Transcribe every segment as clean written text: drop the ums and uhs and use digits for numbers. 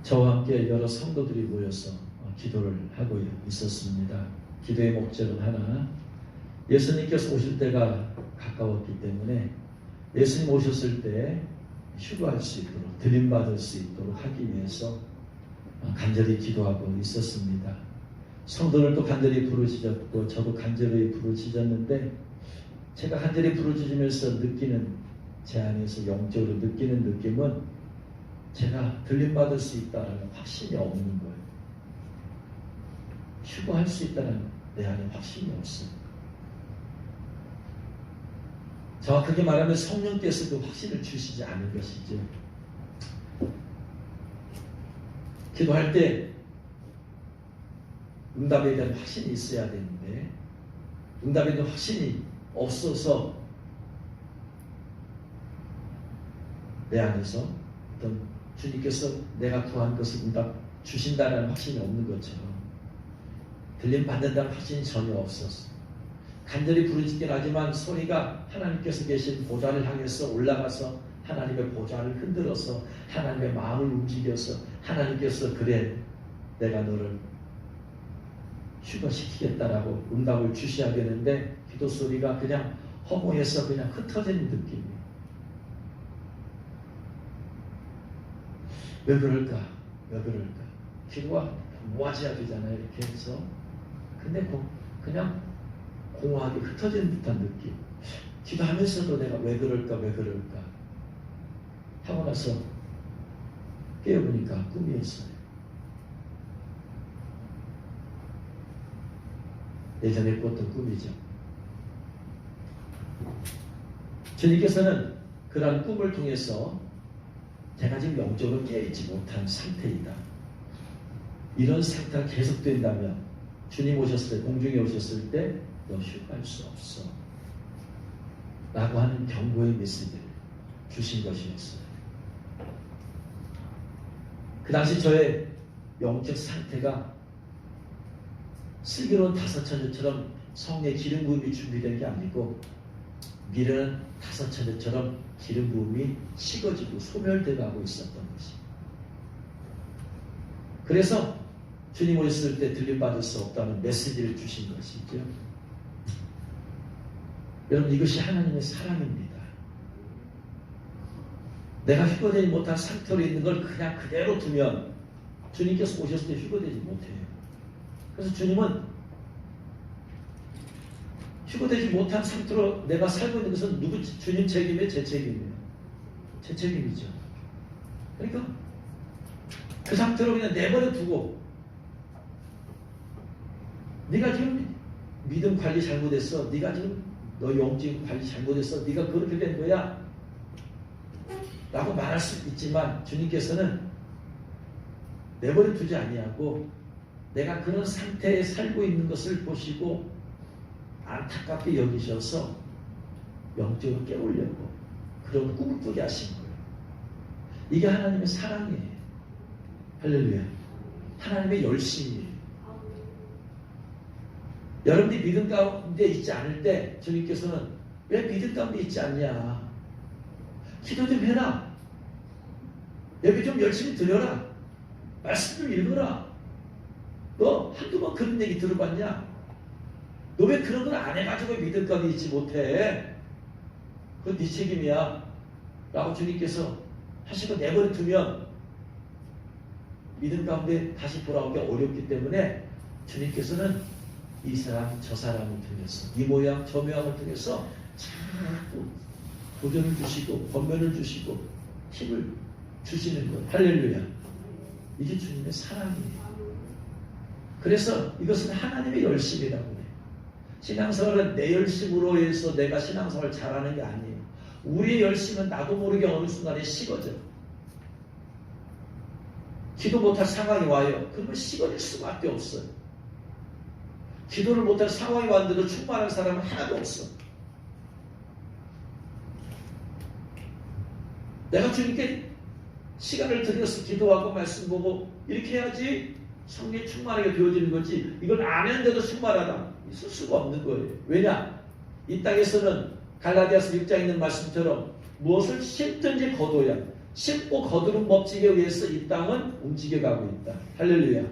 저와 함께 여러 성도들이 모여서 기도를 하고 있었습니다. 기도의 목적은 하나, 예수님께서 오실 때가 가까웠기 때문에 예수님 오셨을 때 휴거할 수 있도록, 들림받을 수 있도록 하기 위해서 간절히 기도하고 있었습니다. 성도들도 간절히 부르짖었고 저도 간절히 부르짖었는데, 제가 간절히 부르짖으면서 느끼는, 제 안에서 영적으로 느끼는 느낌은 제가 들림받을 수 있다는 확신이 없는 거예요. 휴거할 수 있다는 내 안에 확신이 없어요. 정확하게 말하면 성령께서 그 확신을 주시지 않은 것이죠. 기도할 때 응답에 대한 확신이 있어야 되는데, 응답에 대한 확신이 없어서 내 안에서 어떤 주님께서 내가 구한 것을 응답 주신다는 확신이 없는 것처럼 들림 받는다는 확신이 전혀 없었어. 간절히 부르짖긴 하지만 소리가 하나님께서 계신 보좌를 향해서 올라가서 하나님의 보좌를 흔들어서 하나님의 마음을 움직여서 하나님께서 그래 내가 너를 휴거시키겠다라고 응답을 주셔야 되는데, 기도 소리가 그냥 허무해서 그냥 흩어지는 느낌이에요. 왜 그럴까? 왜 그럴까? 기도가 모아져야 되잖아요. 이렇게 해서. 근데 그냥 공허하게 흩어지는 듯한 느낌. 기도하면서도 내가 왜 그럴까? 왜 그럴까? 하고 나서 깨어보니까 꿈이었어요. 예전에 꿨던 꿈이죠. 주님께서는 그러한 꿈을 통해서 제가 지금 영적으로 깨어있지 못한 상태이다. 이런 상태가 계속된다면 주님 오셨을 때, 공중에 오셨을 때 너 휴가할 수 없어 라고 하는 경고의 메시지를 주신 것이었어요. 그 당시 저의 영적 상태가 슬기로운 다섯 처녀처럼 성의 기름 부음이 준비된 게 아니고, 미련한 다섯 처녀처럼 기름 부음이 식어지고 소멸되어 가고 있었던 것이. 그래서 주님 오셨을 때 들림받을 수 없다는 메시지를 주신 것이죠. 여러분, 이것이 하나님의 사랑입니다. 내가 휴거되지 못한 상태로 있는 걸 그냥 그대로 두면 주님께서 오셨을 때 휴거되지 못해요. 그래서 주님은 휴거되지 못한 상태로 내가 살고 있는 것은 주님 책임이에요? 제 책임이에요? 제 책임이죠. 그러니까 그 상태로 그냥 내버려 두고, 네가 지금 믿음 관리 잘못했어, 네가 지금 너 영적 관리 잘못했어, 네가 그렇게 된 거야 라고 말할 수 있지만, 주님께서는 내버려 두지 아니하고 내가 그런 상태에 살고 있는 것을 보시고 안타깝게 여기셔서 영적으로 깨우려고 그런 꿈을 꾸게 하신 거예요. 이게 하나님의 사랑이에요. 할렐루야. 하나님의 열심이에요. 여러분들이 믿음 가운데 있지 않을 때 주님께서는 왜 믿음 가운데 있지 않냐, 기도 좀 해라, 예배 좀 열심히 드려라, 말씀 좀 읽어라, 너 한두 번 그런 얘기 들어봤냐, 너 왜 그런 걸 안 해가지고 믿음 가운데 있지 못해, 그건 네 책임이야 라고 주님께서 하시고 내버려 두면 믿음 가운데 다시 돌아오기 어렵기 때문에 주님께서는 이 사람 저 사람을 통해서, 이 모양 저 모양을 통해서 자꾸 도전을 주시고 권면을 주시고 힘을 주시는 거예요. 할렐루야. 이게 주님의 사랑이에요. 그래서 이것은 하나님의 열심이라고 해요. 신앙생활은 내 열심으로 해서 내가 신앙생활을 잘하는 게 아니에요. 우리의 열심은 나도 모르게 어느 순간에 식어져. 기도 못할 상황이 와요. 그러면 식어질 수밖에 없어요. 기도를 못할 상황이 왔는데도 충만한 사람은 하나도 없어. 내가 주님께 시간을 들여서 기도하고 말씀 보고 이렇게 해야지 성령이 충만하게 되어지는 거지, 이걸 안 했는데도 충만하다, 있을 수가 없는 거예요. 왜냐? 이 땅에서는 갈라디아서 6장에 있는 말씀처럼 무엇을 심든지 거둬야 심고 거두는 법칙에 의해서 이 땅은 움직여가고 있다. 할렐루야.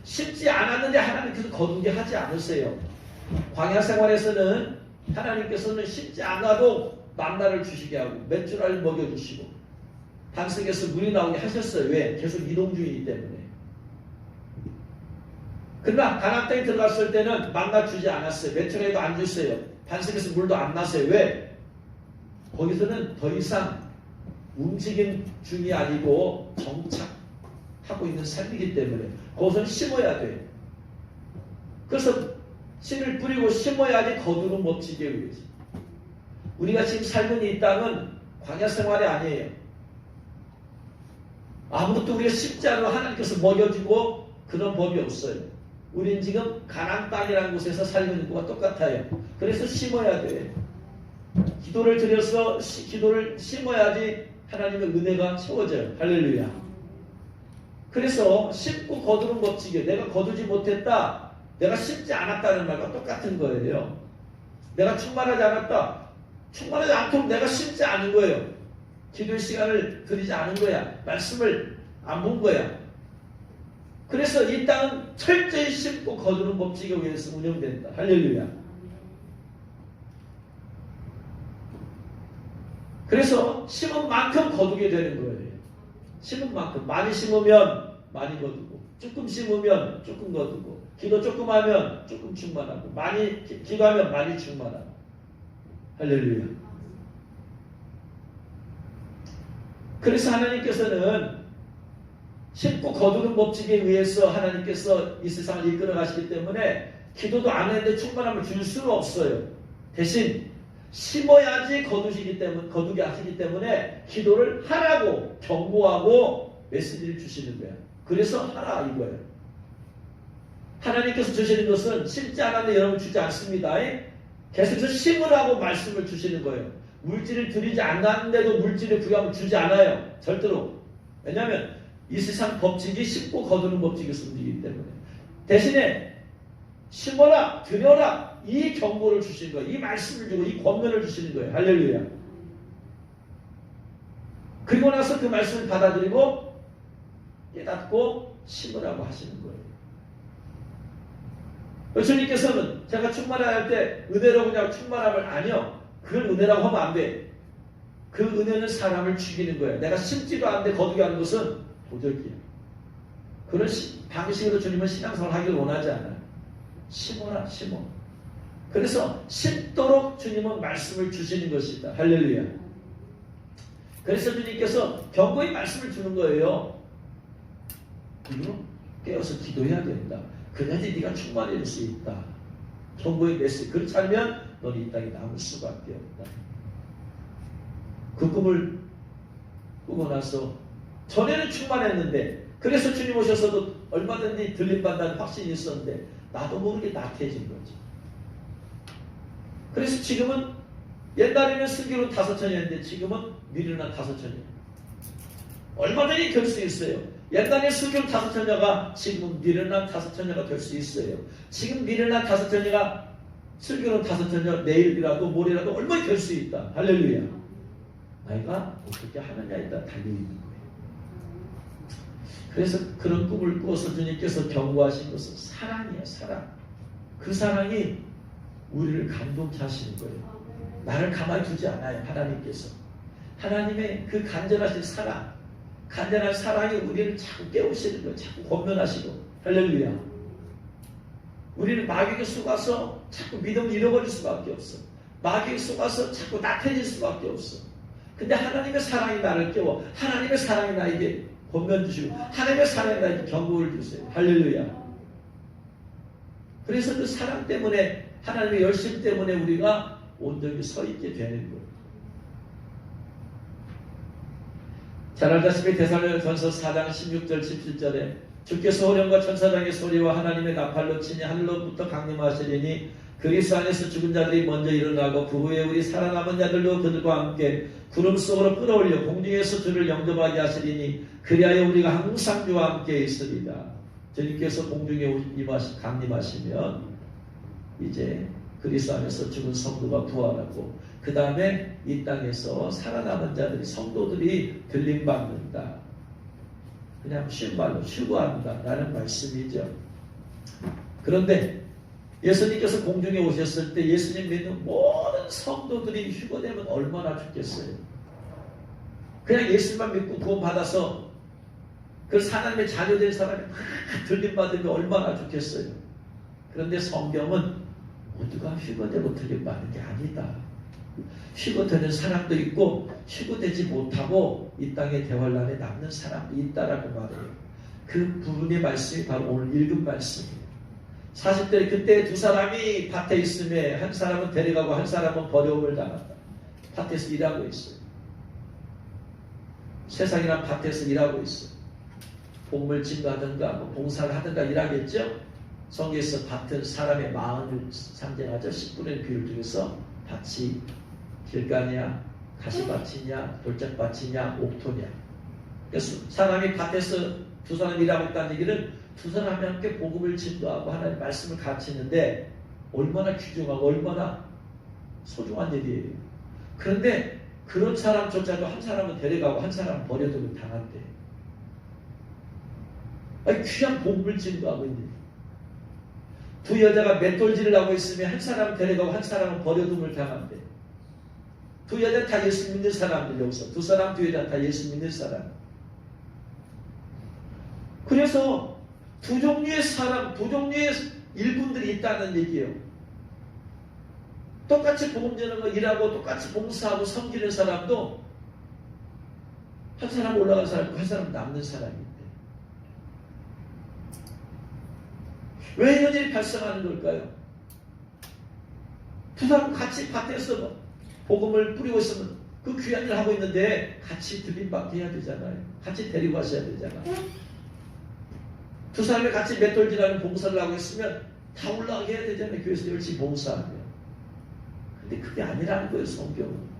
심지 않았는데 하나님께서 거두게 하지 않으세요. 광야 생활에서는 하나님께서는 심지 않아도 만나를 주시게 하고 맷줄알을 먹여주시고 반석에서 물이 나오게 하셨어요. 왜? 계속 이동 중이기 때문에. 그러나 가나안 땅에 들어갔을 때는 만나 주지 않았어요. 맷줄알도 안 줬어요. 반석에서 물도 안 나세요. 왜? 거기서는 더 이상 움직임 중이 아니고 정착하고 있는 삶이기 때문에 그것은 심어야 돼요. 그래서 씨를 뿌리고 심어야지 거두는 법칙에 의해서. 우리가 지금 살고 있는 이 땅은 광야 생활이 아니에요. 아무것도 우리가 심지 않으면 하나님께서 먹여주고 그런 법이 없어요. 우리는 지금 가나안 땅이라는 곳에서 살고 있는 것과 똑같아요. 그래서 심어야 돼. 기도를 드려서 기도를 심어야지 하나님의 은혜가 채워져요. 할렐루야. 그래서 심고 거두는 법칙이에요. 내가 거두지 못했다. 내가 심지 않았다는 말과 똑같은 거예요. 내가 충만하지 않았다. 충만하지 않도록 내가 심지 않은 거예요. 기도의 시간을 드리지 않은 거야. 말씀을 안 본 거야. 그래서 이 땅은 철저히 심고 거두는 법칙에 의해서 운영된다. 할렐루야. 그래서 심은 만큼 거두게 되는 거예요. 심은 만큼. 많이 심으면 많이 거두고, 조금 심으면 조금 거두고, 기도 조금 하면 조금 충만하고, 많이 기도하면 많이 충만하고. 할렐루야. 그래서 하나님께서는 심고 거두는 법칙에 의해서 하나님께서 이 세상을 이끌어 가시기 때문에 기도도 안 했는데 충만함을 줄 수는 없어요. 대신 심어야지 거두게 하시기 때문에 기도를 하라고 경고하고 메시지를 주시는 거예요. 그래서 하라 이거예요. 하나님께서 주시는 것은 심지 않았는데 여러분 주지 않습니다. 계속해서 심으라고 말씀을 주시는 거예요. 물질을 드리지 않았는데도 물질을 구하면 주지 않아요. 절대로. 왜냐하면 이 세상 법칙이 심고 거두는 법칙이 움직이기 때문에. 대신에 심어라, 드려라 이 경고를 주시는 거예요. 이 말씀을 주고 이 권면을 주시는 거예요. 할렐루야. 그리고 나서 그 말씀을 받아들이고 깨닫고 심으라고 하시는 거예요. 주님께서는 제가 충만할 때 은혜로 그냥 충만함을 아니요. 그걸 은혜라고 하면 안 돼. 그 은혜는 사람을 죽이는 거예요. 내가 심지도 않는데 거두게 하는 것은 도적이야. 그런 방식으로 주님은 신앙생활을 하기를 원하지 않아요. 심어라, 심어. 그래서 심도록 주님은 말씀을 주시는 것이다. 할렐루야. 그래서 주님께서 경고의 말씀을 주는 거예요. 그리고 깨어서 기도해야 된다. 그래야지 네가 충만해질 수 있다. 경고의 메시지. 그렇지 않으면 너는 이 땅에 남을 수밖에 없다. 그 꿈을 꾸고 나서 전에는 충만했는데 그래서 주님 오셔서도 얼마든지 들림받는다는 확신이 있었는데 나도 모르게 나태해진 거지. 그래서 지금은 옛날에는 슬기로 5천이었는데 지금은 미련한 5천이에요. 얼마든지 될 수 있어요. 옛날에 슬기로 5천녀가 지금은 미련한 5천녀가 될 수 있어요. 지금 미련한 5천녀가 슬기로 5천녀 내일이라도 모레라도 얼마나 될 수 있다. 할렐루야. 나이가 어떻게 하느냐에 따라 달려있는 거예요. 그래서 그런 꿈을 꾸어서 주님께서 경고하신 것은 사랑이에요. 사랑. 그 사랑이 우리를 감동케 하시는 거예요. 나를 가만히 두지 않아요. 하나님께서. 하나님의 그 간절하신 사랑, 간절한 사랑이 우리를 자꾸 깨우시는 거예요. 자꾸 권면하시고. 할렐루야. 우리는 마귀에게 속아서 자꾸 믿음을 잃어버릴 수밖에 없어. 마귀에게 속아서 자꾸 나태해질 수밖에 없어. 근데 하나님의 사랑이 나를 깨워. 하나님의 사랑이 나에게 권면 주시고 하나님의 사랑이 나에게 경고를 주세요. 할렐루야. 그래서 그 사랑 때문에 하나님의 열심 때문에 우리가 온전히 서 있게 되는 거예요. 잘 알다시피 데살로니가전서 4장 16절 17절에 주께서 호령과 천사장의 소리와 하나님의 나팔로 치니 하늘로부터 강림하시리니 그리스도 안에서 죽은 자들이 먼저 일어나고 그 후에 우리 살아남은 자들도 그들과 함께 구름 속으로 끌어올려 공중에서 주를 영접하게 하시리니 그리하여 우리가 항상 주와 함께 있으리라. 주님께서 공중에 강림하시면 이제 그리스도 안에서 죽은 성도가 부활하고 그 다음에 이 땅에서 살아남은 자들이 성도들이 들림받는다. 그냥 쉬운 말로 휴거한다 라는 말씀이죠. 그런데 예수님께서 공중에 오셨을 때 예수님 믿는 모든 성도들이 휴거되면 얼마나 좋겠어요. 그냥 예수만 믿고 구원받아서 그 하나님의 자녀된 사람이 막 들림받으면 얼마나 좋겠어요. 그런데 성경은 모두가 휴거되고 들림받는 게 아니다. 휴거되는 사람도 있고 휴거되지 못하고 이 땅의 대환란에 남는 사람도 있다라고 말해요. 그 부분의 말씀이 바로 오늘 읽은 말씀이에요. 40대 그때 두 사람이 밭에 있음에 한 사람은 데려가고 한 사람은 버려움을 당한다. 밭에서 일하고 있어요. 세상이란 밭에서 일하고 있어요. 곡물 진거하든가 봉사를 하든가 일하겠죠. 성경에서 밭은 사람의 마음을 상징하죠. 10분의 1 비율 중에서 밭이 길가냐 가시밭이냐 돌짝밭이냐 옥토냐. 그래서 사람이 밭에서 두 사람이 일하고 있다는 얘기는 두 사람이 함께 복음을 진도하고 하나님의 말씀을 가르치는데 얼마나 귀중하고 얼마나 소중한 일이에요. 그런데 그런 사람조차도 한 사람은 데려가고 한 사람은 버려두고 당한대. 아니 귀한 복음을 진도하고 있는데 두 여자가 맷돌질을 하고 있으면 한 사람은 데려가고 한 사람은 버려둠을 당한대. 두 여자는 다 예수 믿는 사람들. 여기서 두 사람 두 여자는 다 예수 믿는 사람. 그래서 두 종류의 사람, 두 종류의 일꾼들이 있다는 얘기예요. 똑같이 복음 전하는 거 일하고 똑같이 봉사하고 섬기는 사람도 한 사람 올라간 사람 있고 한 사람 남는 사람이 있대. 왜 이런 일이 발생하는 걸까요? 두 사람 같이 밭에서 복음을 뿌리고 있으면 그 귀한 일을 하고 있는데 같이 들림받게 해야 되잖아요. 같이 데리고 가셔야 되잖아요. 두 사람이 같이 맷돌질하는 봉사를 하고 있으면 다 올라가게 해야 되잖아요. 교회에서 열심히 봉사하면. 근데 그게 아니라는 거예요. 성경은.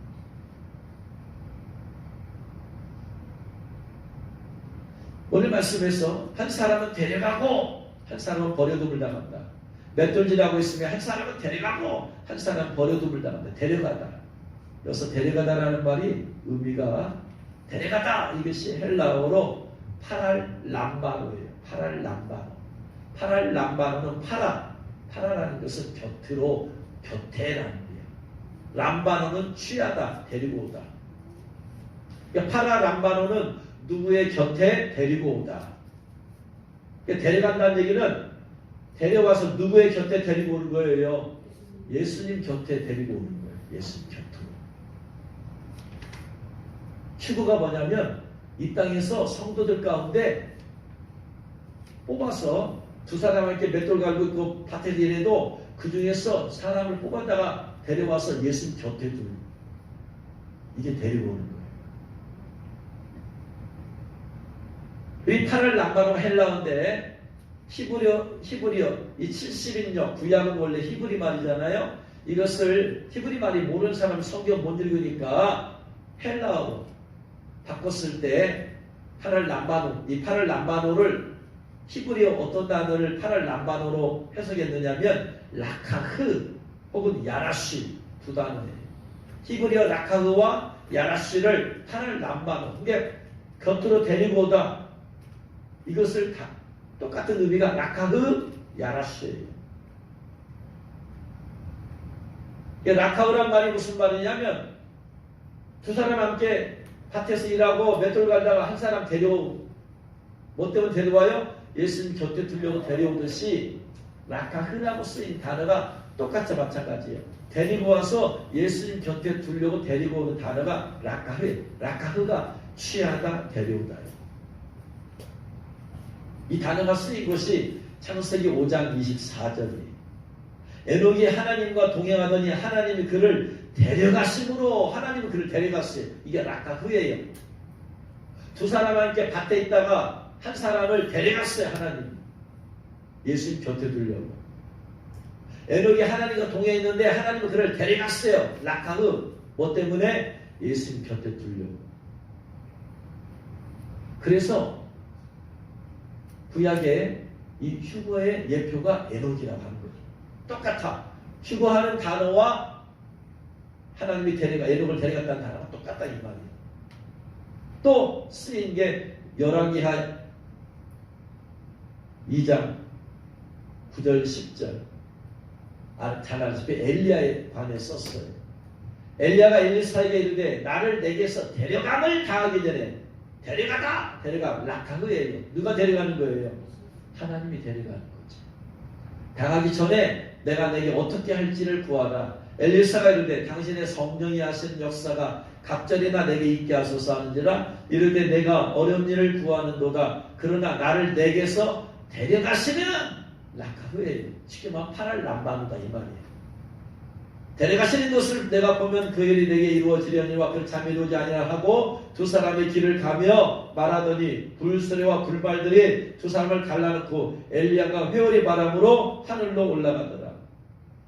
오늘 말씀에서 한 사람은 데려가고 한 사람은 버려둠을 당한다. 맷돌질하고 있으면 한 사람은 데려가고 한 사람은 버려둠을 당한다. 데려가다. 여기서 데려가다라는 말이 의미가 데려가다. 이것이 헬라어로 파랄람바노예요. 파랄람바노. 파랄람바노는 파라라는 것은 곁으로, 곁에라는 거예요. 람바노는 취하다, 데리고 오다. 그러니까 파라람바노는 누구의 곁에 데리고 오다. 그러니까 데려간다는 얘기는 데려와서 누구의 곁에 데리고 오는 거예요? 예수님 곁에 데리고 오는 거예요. 예수님 곁으로. 휴거가 뭐냐면 이 땅에서 성도들 가운데 뽑아서 두 사람한테 맷돌 갈고 있고 밭에서 일해도 그 중에서 사람을 뽑아다가 데려와서 예수님 곁에 두는 이게 데리고 오는 거예요. 이 팔을 남바노 헬라어인데 히브리어 이 70인역 구약은 원래 히브리 말이잖아요. 이것을 히브리 말이 모르는 사람은 성경 못 읽으니까 헬라어로 바꿨을 때 팔을 남바노 이 팔을 남바노를 히브리어 어떤 단어를 팔을 남바노로 해석했느냐면 라카흐 혹은 야라쉬 두 단어예요. 히브리어 라카흐와 야라쉬를 팔을 남바노 그게 곁으로 데리고 오다 이것을 다 똑같은 의미가 라카흐 야라쉬예요. 라카흐란 말이 무슨 말이냐면 두 사람 함께 밭에서 일하고 맷돌 갈다가 한 사람 데려오고 뭐 때문에 데려와요? 예수님 곁에 두려고 데려오듯이 라카흐라고 쓰인 단어가 똑같이 마찬가지예요. 데리고 와서 예수님 곁에 두려고 데리고 오는 단어가 라카흐예요. 라카흐가 취하다 데려오다예요. 이 단어가 쓰인 것이 창세기 5장 24절이에요. 에녹이 하나님과 동행하더니 하나님이 그를 데려가심으로 하나님이 그를 데려갔어요. 이게 라카흐예요. 두 사람 함께 밭에 있다가 한 사람을 데려갔어요. 하나님. 예수님 곁에 두려고. 에녹이 하나님과 동행했는데 하나님은 그를 데려갔어요. 라카흐. 뭐 때문에? 예수님 곁에 두려고. 그래서 구약에 이 휴거의 예표가 에녹이라고 하는 거예요. 똑같아. 휴거하는 단어와 하나님이 에녹을 데려갔다는 단어가 똑같다 이 말이에요. 또 쓰인 게 열왕기하 2장 9절 10절 잘 아시다시피 엘리야에 관해 썼어요. 엘리야가 엘리사에게 이르되 나를 내게서 데려감을 당하기 전에 데려가 락하그예요. 누가 데려가는 거예요? 하나님이 데려가는 거죠. 당하기 전에 내가 내게 어떻게 할지를 구하라. 엘리사가 이르되 당신의 성령이 하신 역사가 갑절이나 내게 있게 하소서 하는지라 이르되 내가 어려운 일을 구하는도다. 그러나 나를 내게서 데려가시면 락하그예요. 쉽게 말하면 팔을 남바누다 이 말이에요. 데려가시는 것을 내가 보면 그 일이 내게 이루어지려니와 그 잠이 이루지 아니라 하고 두 사람의 길을 가며 말하더니 불수레와 불발들이 두 사람을 갈라놓고 엘리야가 회오리 바람으로 하늘로 올라가더라.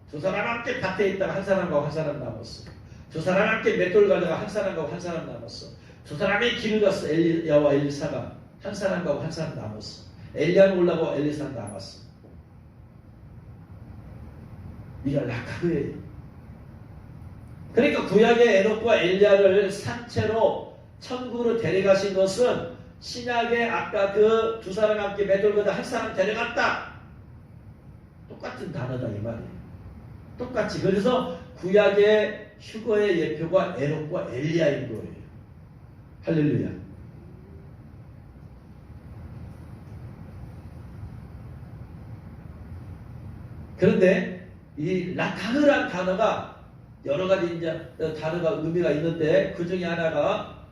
두 사람 함께 밭에 있다가 한 사람과 한 사람 남았어. 두 사람 함께 맷돌 가다가 한 사람과 한 사람 남았어. 두 사람의 길을 갔어. 엘리야와 엘리사가 한 사람과 한 사람 남았어. 엘리야는 올라가고 엘리사는 남았어. 이가 락하그예요. 그러니까 구약의 에녹과 엘리야를 산채로 천국으로 데려가신 것은 신약의 아까 그 두 사람 함께 맷돌보다 한 사람 데려갔다. 똑같은 단어다 이 말이에요. 똑같이. 그래서 구약의 휴거의 예표가 에녹과 엘리야인 거예요. 할렐루야. 그런데 이 락하그란 단어가 여러 가지 이제 단어가 의미가 있는데 그 중에 하나가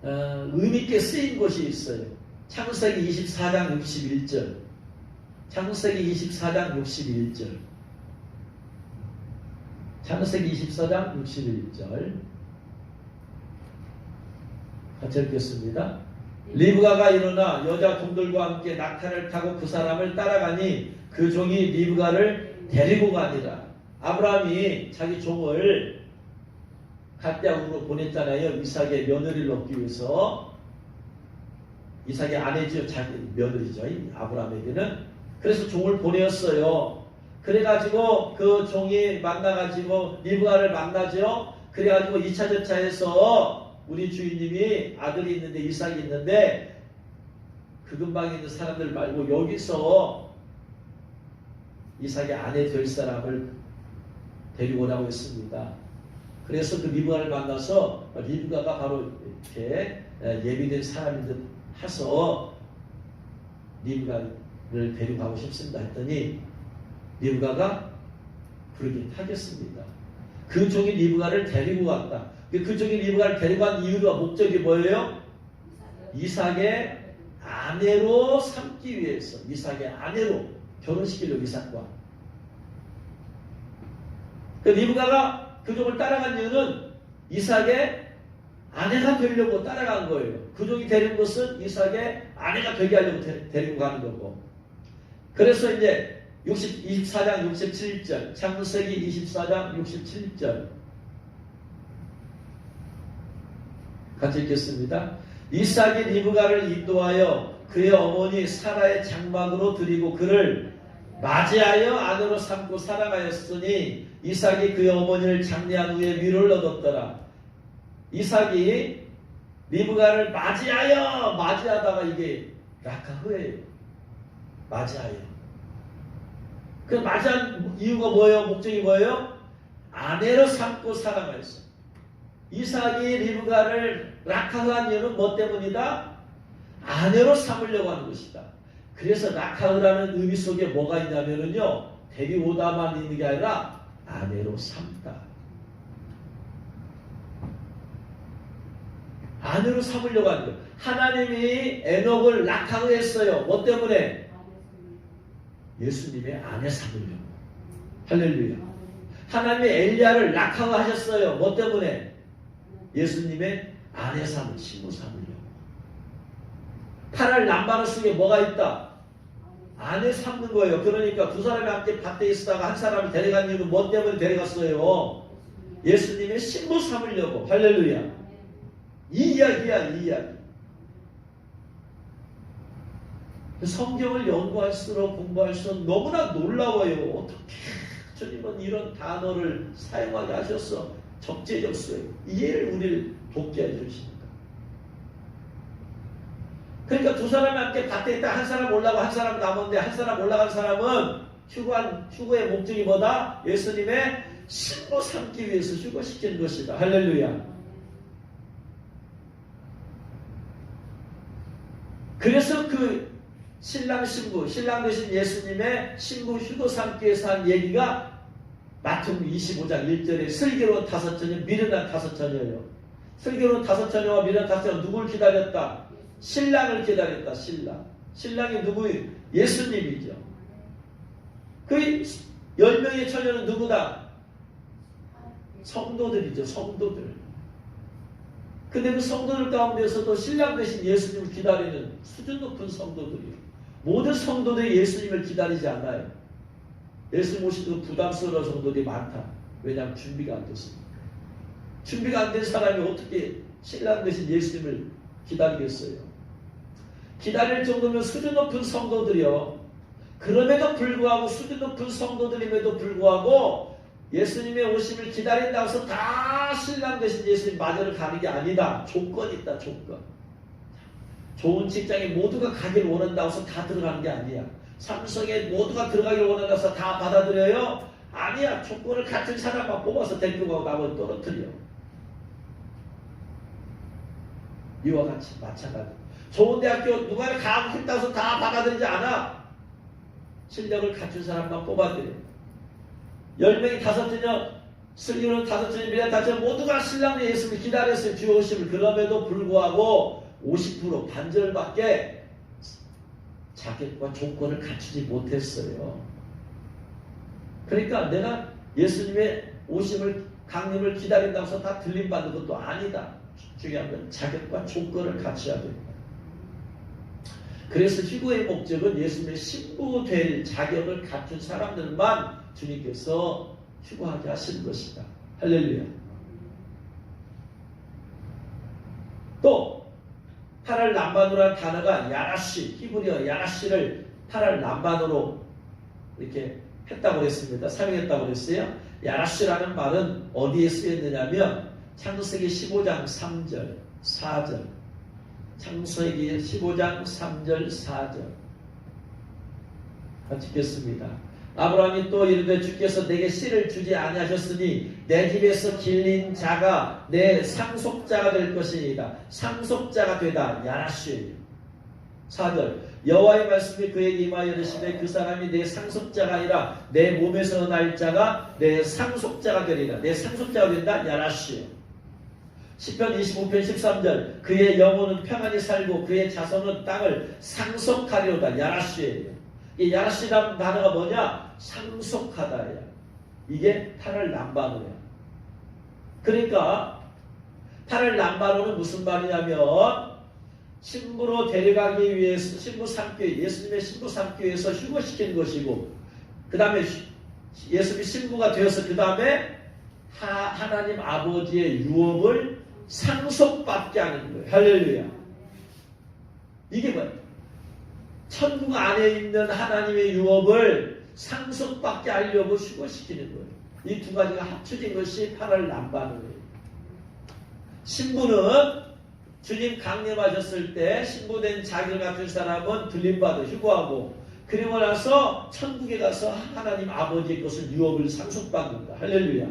의미 있게 쓰인 곳이 있어요. 창세기 24장 61절. 창세기 24장 61절. 창세기 24장 61절. 같이 읽겠습니다. 리브가가 일어나 여자 종들과 함께 낙타를 타고 그 사람을 따라가니 그 종이 리브가를 데리고 가니라. 아브라함이 자기 종을 갈대아우로 보냈잖아요. 이삭의 며느리를 얻기 위해서. 이삭의 아내죠. 자기 며느리죠. 아브라함에게는. 그래서 종을 보내었어요. 그래가지고 그 종이 만나가지고 리브가를 만나죠. 그래가지고 2차 전차에서 우리 주인님이 아들이 있는데 이삭이 있는데 그 근방에 있는 사람들 말고 여기서 이삭의 아내 될 사람을 데리고 오라고 했습니다. 그래서 그 리브가를 만나서 리브가가 바로 이렇게 예비된 사람인 듯 해서 리브가를 데리고 가고 싶습니다 했더니 리브가가 그러긴 하겠습니다. 그 종이 리브가를 데리고 갔다. 그 종이 리브가를 데리고 간 이유가 목적이 뭐예요? 이삭의 아내로 삼기 위해서. 이삭의 아내로 결혼시키려고 이삭과. 그 리브가가 그 종을 따라간 이유는 이삭의 아내가 되려고 따라간 거예요. 그 종이 데리는 것은 이삭의 아내가 되게 하려고 데리고 가는 거고. 그래서 이제 24장 67절, 창세기 24장 67절 같이 읽겠습니다. 이삭이 리브가를 인도하여 그의 어머니 사라의 장막으로 들이고 그를 맞이하여 아내로 삼고 사랑하였으니 이삭이 그의 어머니를 장례한 후에 위로를 얻었더라. 이삭이 리브가를 맞이하다가 이게 락하흐예요. 맞이하여. 그 맞이한 이유가 뭐예요? 목적이 뭐예요? 아내로 삼고 사랑하였어. 이삭이 리브가를 락하흐한 이유는 뭐 때문이다? 아내로 삼으려고 하는 것이다. 그래서 락하흐라는 의미 속에 뭐가 있냐면요, 데리오다만 있는 게 아니라 아내로 삼다. 아내로 삼으려고 하는 거예요. 하나님이 에녹을 락하흐 했어요. 뭐 때문에? 예수님의 아내 삼으려고. 할렐루야. 하나님이 엘리야를 락하흐 하셨어요. 뭐 때문에? 예수님의 아내 삼을, 신부 삼으려고. 팔을 남바는 속에 뭐가 있다? 아내 삼는 거예요. 그러니까 두 사람이 함께 밭에 있다가 한 사람을 데려간 이유는 뭐 때문에 데려갔어요? 예수님의 신부 삼으려고. 할렐루야. 이 이야기야, 이 이야기. 성경을 연구할수록 공부할수록 너무나 놀라워요. 어떻게 주님은 이런 단어를 사용하게 하셔서 적재적소에 이해를 우리를 돕게 해주십니다. 그러니까 두 사람이 함께 밭에 있다. 한 사람 올라가고 한 사람 남았는데 한 사람 올라간 사람은 휴거의 목적이 뭐다? 예수님의 신부 삼기 위해서 휴거시키는 것이다. 할렐루야. 그래서 그 신랑 되신 예수님의 신부 휴거 삼기 위해서 한 얘기가 마태복음 25장 1절에 슬기로운 5처녀 미련한 5처녀예요. 슬기로운 5처녀와 미련한 5처녀 누굴 기다렸다? 신랑을 기다렸다. 신랑이 누구예요? 예수님이죠. 그 10명의 처녀는 누구다? 성도들이죠. 성도들. 근데 그 성도들 가운데서도 신랑 되신 예수님을 기다리는 수준 높은 성도들이에요. 모든 성도들이 예수님을 기다리지 않아요. 예수님 오시도 부담스러운 성도들이 많다. 왜냐하면 준비가 안 됐습니다. 준비가 안 된 사람이 어떻게 신랑 되신 예수님을 기다리겠어요? 기다릴 정도면 수준 높은 성도들이요. 그럼에도 불구하고 수준 높은 성도들임에도 불구하고 예수님의 오심을 기다린다고 해서 다 신랑 되신 예수님 맞으러 가는 게 아니다. 조건이 있다. 조건. 좋은 직장에 모두가 가기를 원한다고 해서 다 들어가는 게 아니야. 삼성에 모두가 들어가기를 원한다고 해서 다 받아들여요? 아니야. 조건을 같은 사람만 뽑아서 데리고 가고 나머지 떨어뜨려. 이와 같이 마찬가지. 좋은 대학교 누가 가고 싶다고 해서 다 받아들이지 않아. 실력을 갖춘 사람만 뽑아들여. 10명이 5처녀, 슬기로운 5처녀, 미련 5처녀 모두가 신랑 예수님을 기다렸어요. 주의 오심을. 그럼에도 불구하고 50% 반절밖에 자격과 조건을 갖추지 못했어요. 그러니까 내가 예수님의 오심을 강림을 기다린다고 해서 다 들림받는 것도 아니다. 중요한 건 자격과 조건을 갖춰야 됩니다. 그래서 휴거의 목적은 예수님의 신부 될 자격을 갖춘 사람들만 주님께서 휴거하게 하시는 것이다. 할렐루야. 또 8월 남반으로라는 단어가 야라시, 히브리어 야라시를 8월 남반으로 이렇게 했다고 그랬습니다. 사용했다고 그랬어요. 야라시라는 말은 어디에 쓰였느냐면 창세기 15장 3절, 4절. 창세기 15장 3절, 4절. 같이 읽겠습니다. 아브라함이 또 이르되 주께서 내게 씨를 주지 아니하셨으니 내 집에서 길린 자가 내 상속자가 될 것이니이다. 상속자가 되다. 야라시예요. 4절. 여호와의 말씀이 그에게 임하여 이르시되 그 사람이 내 상속자가 아니라 내 몸에서 날 자가 내 상속자가 되리라. 내 상속자가 된다. 야라시예요. 시편 25편 13절. 그의 영혼은 평안히 살고 그의 자손은 땅을 상속하리로다. 야라시예요. 이 야라시라는 단어가 뭐냐? 상속하다야. 이게 8월 남반어야. 그러니까 8월 남반어는 무슨 말이냐면 신부로 데려가기 위해서 신부 삼기 예수님의 신부 삼기 위해서 휴거시키는 것이고 그 다음에 예수님이 신부가 되어서 그 다음에 하나님 아버지의 유업을 상속받게 하는 거예요. 할렐루야. 이게 뭐야? 천국 안에 있는 하나님의 유업을 상속받게 하려고 휴거시키는 거예요. 이 두 가지가 합쳐진 것이 8월 남반어예요. 신부는 주님 강림하셨을 때 신부된 자격을 갖춘 사람은 들림받아 휴거하고 그리고 나서 천국에 가서 하나님 아버지의 것을 유업을 상속받는다. 할렐루야.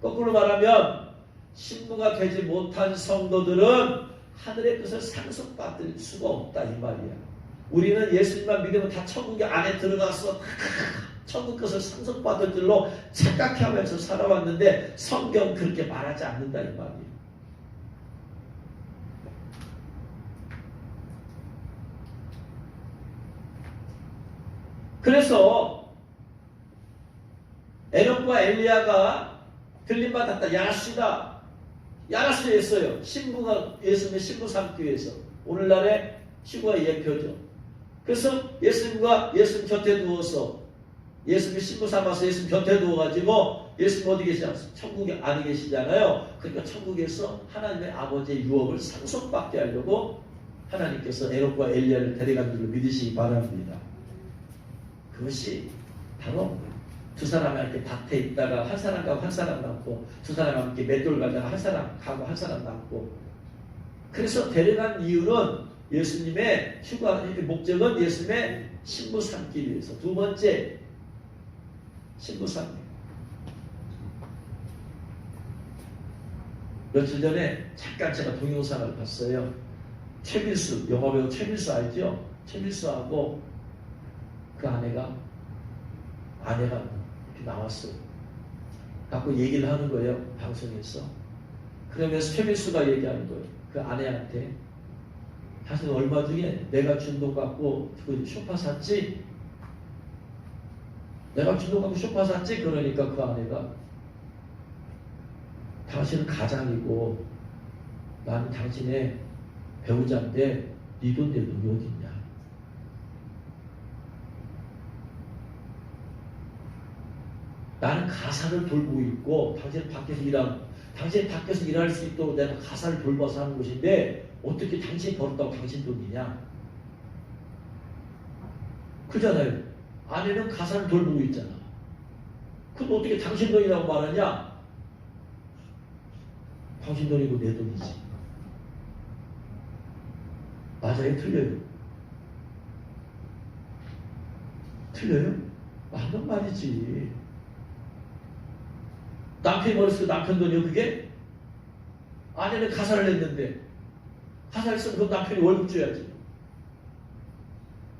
거꾸로 말하면 신부가 되지 못한 성도들은 하늘의 것을 상속받을 수가 없다 이 말이야. 우리는 예수님만 믿으면 다 천국 안에 들어가서 천국 것을 상속받을 줄로 착각하면서 살아왔는데 성경 그렇게 말하지 않는다 이 말이에요. 그래서 에녹과 엘리야가 들림받았다. 야라시다. 야라시였어요. 신부가 예수님의 신부 삼기 위해서. 오늘날의 휴거의 예표죠. 그래서 예수님과 예수님 곁에 누워서 예수님이 신부 삼아서 예수님 곁에 누워가지고 예수님 어디 계시냐? 천국에 안에 계시잖아요. 그러니까 천국에서 하나님의 아버지의 유업을 상속받게 하려고 하나님께서 에녹과 엘리야를 데려간 줄로 믿으시기 바랍니다. 그것이 바로 두 사람이 이렇게 밭에 있다가 한 사람 가고 한 사람 남고, 두 사람이 함께 맷돌 가다가 한 사람 가고 한 사람 남고. 그래서 데려간 이유는 예수님의 휴가 목적은 예수님의 신부 삼기 위해서. 두 번째, 신부 삼기. 며칠 전에 잠깐 제가 동영상을 봤어요. 최민수, 영화배우 최민수 알죠? 최민수하고 그 아내가 이렇게 나왔어요. 갖고 얘기를 하는 거예요. 방송에서. 그러면서 최민수가 얘기하는 거예요. 그 아내한테. 사실 얼마 중에 내가 준 돈 갖고 그 소파 샀지? 내가 준 돈 갖고 소파 샀지? 그러니까 그 아내가 당신은 가장이고 나는 당신의 배우자인데 네 돈 내 돈이 어딨냐? 나는 가사를 돌보고 있고 당신 밖에서 일할 수 있도록 내가 가사를 돌봐서 하는 것인데 어떻게 당신이 벌었다고 당신 돈이냐? 그잖아요. 아내는 가사를 돌보고 있잖아. 그럼 어떻게 당신 돈이라고 말하냐? 당신 돈이고 내 돈이지. 맞아요? 틀려요? 틀려요? 맞는 말이지. 남편이 머릿속에 남편 돈이요 그게? 아내는 가사를 냈는데 가사를 쓰면 그 남편이 월급 줘야지.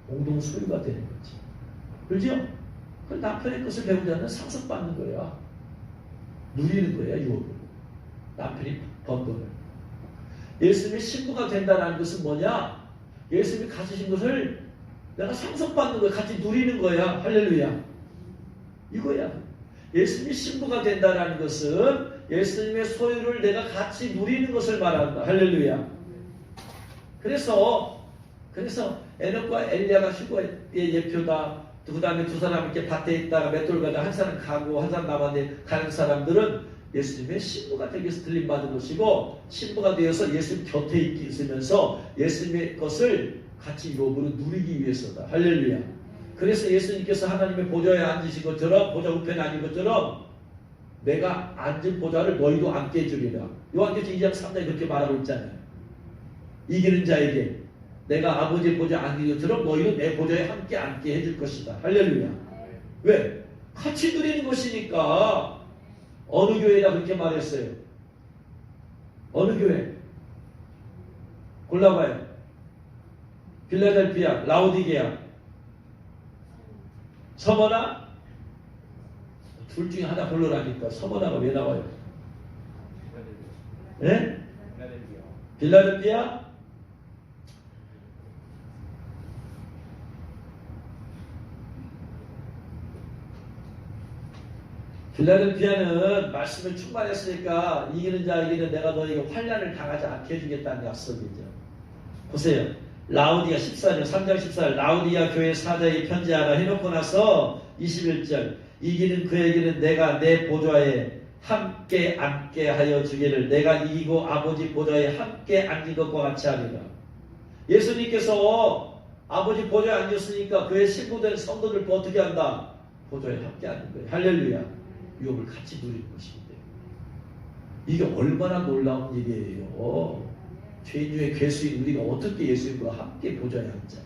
공동 소유가 되는 거지. 그렇죠? 그 남편의 것을 배우자는 상속받는 거야. 누리는 거야, 유업을. 남편이 번 돈을. 예수님이 신부가 된다는 것은 뭐냐? 예수님이 가지신 것을 내가 상속받는 거야. 같이 누리는 거야. 할렐루야. 이거야. 예수님이 신부가 된다는 것은 예수님의 소유를 내가 같이 누리는 것을 말한다. 할렐루야. 그래서 에녹과 엘리야가 휴거의 예표다. 그 다음에 두 사람 이렇게 밭에 있다가 맷돌 가다 한 사람 가고 한 사람 남았는데 가는 사람들은 예수님의 신부가 되기 위해서 들림받은 것이고, 신부가 되어서 예수님 곁에 있으면서 예수님의 것을 같이 유업으로 누리기 위해서다. 할렐루야. 그래서 예수님께서 하나님의 보좌에 앉으신 것처럼, 보좌 우편에 앉은 것처럼 내가 앉은 보좌를 너희도 앉게 해주리라. 요한계시록 2장 3장에 그렇게 말하고 있잖아요. 이기는 자에게 내가 아버지의 보좌에 앉은 것처럼 너희도 내 보좌에 함께 앉게 해줄 것이다. 할렐루야. 왜? 같이 누리는 것이니까. 어느 교회다 그렇게 말했어요? 어느 교회? 골라봐요. 필라델피아, 라오디게아, 서머나? 둘 중에 하나 골라라니까 서머나가 왜 나와요? 예? 필라델피아? 필라델피아는 말씀을 충만했으니까 이기는 자에게는 내가 너에게 환난을 당하지 않게 해주겠다는 약속이죠. 보세요. 라우디아 14절 3장 14절 라우디아 교회 사자의 편지하라 해놓고 나서 21절 이기는 그에게는 내가 내 보좌에 함께 앉게 하여 주기를 내가 이기고 아버지 보좌에 함께 앉은 것과 같이 하리라. 예수님께서 아버지 보좌에 앉았으니까 그의 신부된 성도들 어떻게 한다? 보좌에 함께 앉는 거예요. 할렐루야. 유업을 같이 누리는 것인데 이게 얼마나 놀라운 일이에요. 죄인 중에 괴수인 우리가 어떻게 예수님과 함께 보좌에 앉아.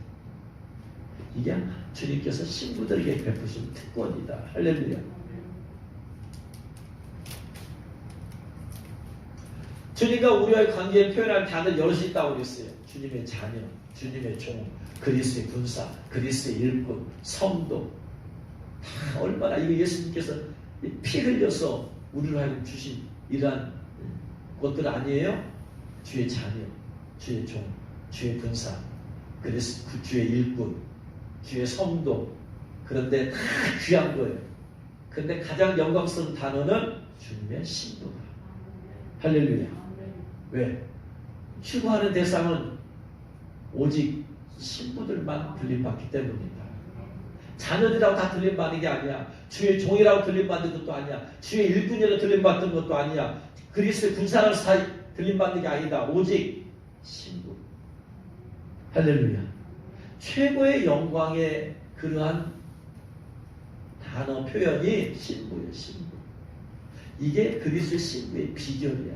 이게 주님께서 신부들에게 베푸신 특권이다. 할렐루야. 주님과 우리와의 관계를 표현할 단어를 여럿이 있다고 그랬어요. 주님의 자녀, 주님의 종, 그리스도의 군사, 그리스도의 일꾼, 성도. 다 얼마나 이거 예수님께서 피 흘려서 우리를 하여금 주신 이러한 것들 아니에요? 주의 자녀, 주의 종, 주의 군사, 그래서 주의 일꾼, 주의 성도. 그런데 다 귀한 거예요. 그런데 가장 영광스러운 단어는 주님의 신부다. 할렐루야. 왜? 휴거하는 대상은 오직 신부들만 들림받기 때문이다. 자녀들이라고 다 들림받는 게 아니야. 주의 종이라고 들림받는 것도 아니야. 주의 일꾼이라고 들림받는 것도 아니야. 그리스도의 군사라고 들림받는 게 아니다. 오직 신부. 할렐루야. 최고의 영광의 그러한 다 단어 표현이 신부예요. 신부. 이게 그리스도의 신부의 비결이야.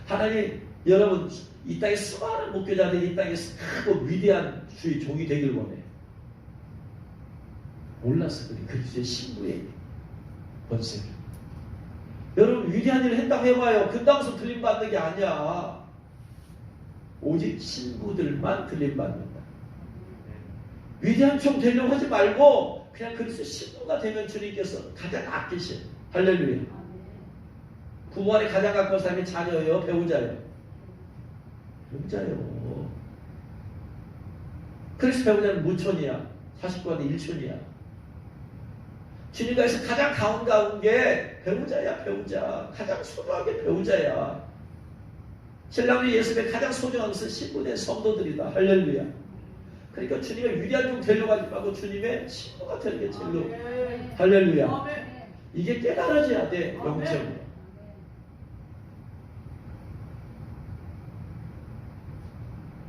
하나님, 여러분 이 땅에 수많은 목회자들이 이 땅에서 크고 위대한 주의 종이 되길 원해. 몰라서 그래. 그리스도의 신부의 본색을. 여러분 위대한 일을 했다고 해봐요. 근당서 들림받는 게 아니야. 오직 신부들만 들림받는다. 위대한 종 되려고 하지 말고 그냥 그리스도 신부가 되면 주님께서 가장 아끼신. 할렐루야. 부부 안에 가장 가까운 사람이 자녀예요, 배우자예요? 배우자예요. 그래서 배우자는 무촌이야. 49안에 1촌이야. 주님께서 가장 가까운 게 배우자야. 배우자. 가장 소중한 게 배우자야. 신랑이 예수님의 가장 소중한 것은 신부된 성도들이다. 할렐루야. 그러니까 주님의 위대한 종 되려고 하지 말고 주님의 신부가 되는 게 제일로. 할렐루야. 이게 깨달아져야 돼. 영적으로.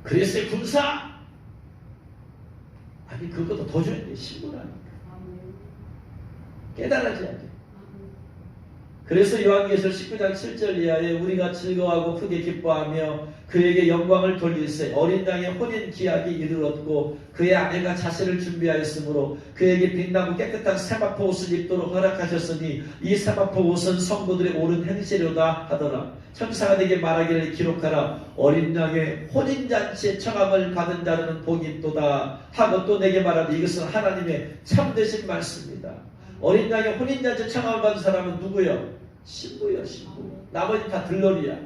그리스도의 군사. 아니 그것도 더 줘야 돼. 신부라니까. 깨달아져야 돼. 그래서 요한계시록 19장 7절 이하에 우리가 즐거워하고 크게 기뻐하며 그에게 영광을 돌릴세. 어린 양의 혼인 기약이 이르렀고 그의 아내가 자세를 준비하였으므로 그에게 빛나고 깨끗한 세마포 옷을 입도록 허락하셨으니 이 세마포 옷은 성도들의 옳은 행실이로다 하더라. 천사가 내게 말하기를 기록하라. 어린 양의 혼인잔치에 청함을 받은 자는 복이 있도다 하고 또 내게 말하되 이것은 하나님의 참되신 말씀이다. 어린 양의 혼인잔치에 청함을 받은 사람은 누구요? 신부요. 신부. 나머지 다 들러리야.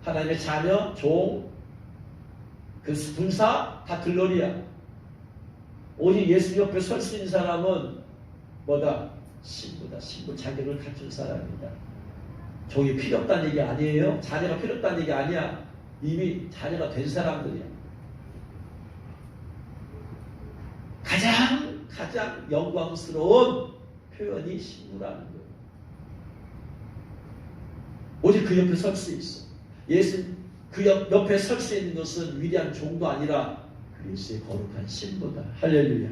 하나님의 자녀, 종, 그 군사 다 들러리야. 오직 예수 옆에 설 수 있는 사람은 뭐다? 신부다. 신부 자격을 갖춘 사람이다. 종이 필요 없다는 얘기 아니에요. 자녀가 필요 없다는 얘기 아니야. 이미 자녀가 된 사람들이야. 가장 영광스러운 표현이 신부라는 거예요. 오직 그 옆에 설 수 있어. 예수 그 옆에 설 수 있는 것은 위대한 종도 아니라 그리스도의 거룩한 신부다. 할렐루야.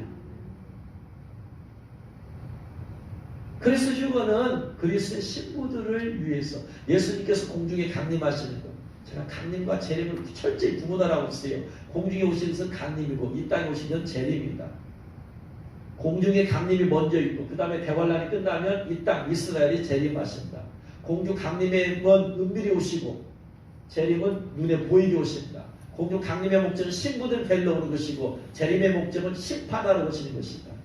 그래서 휴거는 그리스도의 신부들을 위해서 예수님께서 공중에 강림하시는 것. 제가 강림과 재림을 철저히 구분하라고 했어요. 공중에 오시는 것은 강림이고 이 땅에 오시는 재림이다. 공중에 강림이 먼저 있고 그 다음에 대환란이 끝나면 이 땅 이스라엘이 재림하신다. 공중 강림의 건 은밀히 오시고 재림은 눈에 보이게 오신다. 공중 강림의 목적은 신부들 뵈러 오는 것이고 재림의 목적은 심판하러 오시는 것이다.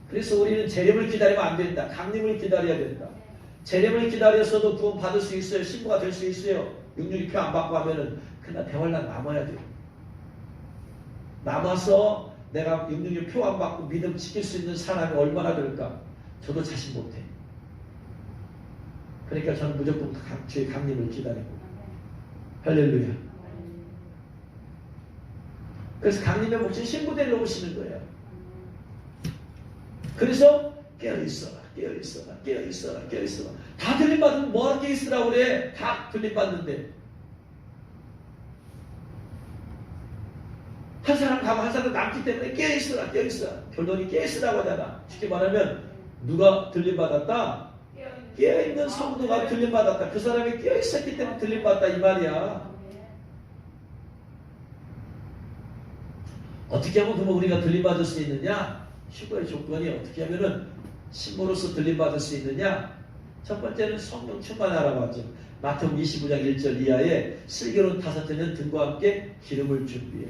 그래서 우리는 재림을 기다리면 안 된다. 강림을 기다려야 된다. 재림을 기다려서도 구원 받을 수 있어요. 신부가 될 수 있어요. 육륜이 표 안 받고 하면은 그날 대환란 남아야 돼요. 남아서 내가 육륜이 표 안 받고 믿음 지킬 수 있는 사람이 얼마나 될까? 저도 자신 못해. 그러니까 저는 무조건 주의 강림을 기다리고. 할렐루야. 그래서 강림의 목적은 신부들로 오시는 거예요. 그래서 깨어있어라, 깨어있어라, 깨어있어라, 깨어있어라. 다 들림받으면 뭐하러 깨어있으라고 그래? 다 들림받는데. 한 사람 가고 한 사람 남기 때문에 깨어있어라, 깨어있어라. 결론이 깨어있으라고 하잖아. 쉽게 말하면 누가 들림받았다? 깨어있는 성도가 들림받았다. 그 사람이 깨어있었기 때문에 들림받았다 이 말이야. 어떻게 하면 그러면 우리가 들림받을 수 있느냐? 휴거의 조건이 어떻게 하면은 신부로서 들림받을 수 있느냐? 첫 번째는 성령 충만하라고 하죠. 마태복음 25장 1절 이하에 슬기로운 다섯째는 등과 함께 기름을 준비해.